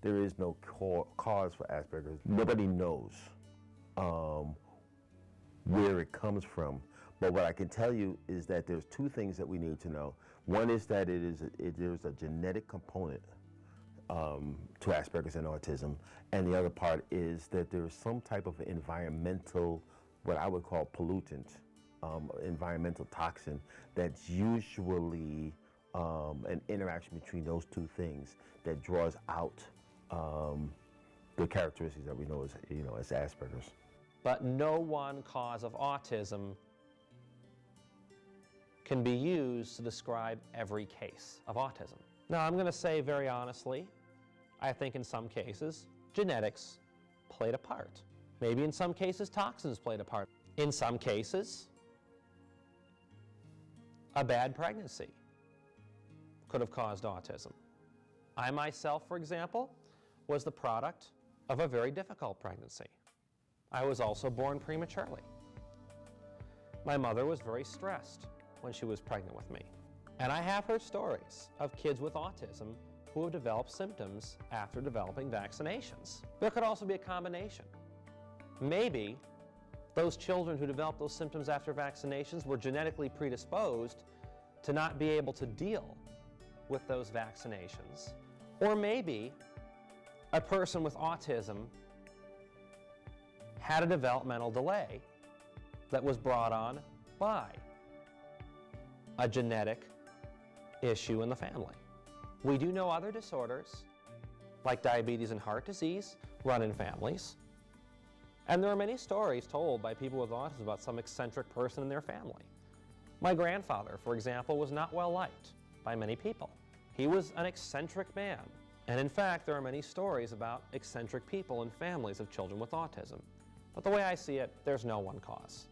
there is no cause for Asperger's. Nobody knows where it comes from. But what I can tell you is that there's two things that we need to know. One is that there's a genetic component to Asperger's and autism, and the other part is that there's some type of environmental, what I would call pollutant, environmental toxin that's usually an interaction between those two things that draws out the characteristics that we know as Asperger's. But no one cause of autism can be used to describe every case of autism. Now, I'm going to say very honestly, I think in some cases, genetics played a part. Maybe in some cases, toxins played a part. In some cases, a bad pregnancy could have caused autism. I myself, for example, was the product of a very difficult pregnancy. I was also born prematurely. My mother was very stressed when she was pregnant with me. And I have heard stories of kids with autism who have developed symptoms after developing vaccinations. There could also be a combination. Maybe those children who developed those symptoms after vaccinations were genetically predisposed to not be able to deal with those vaccinations. Or maybe a person with autism had a developmental delay that was brought on by a genetic issue in the family. We do know other disorders, like diabetes and heart disease, run in families. And there are many stories told by people with autism about some eccentric person in their family. My grandfather, for example, was not well liked by many people. He was an eccentric man. And in fact, there are many stories about eccentric people in families of children with autism. But the way I see it, there's no one cause.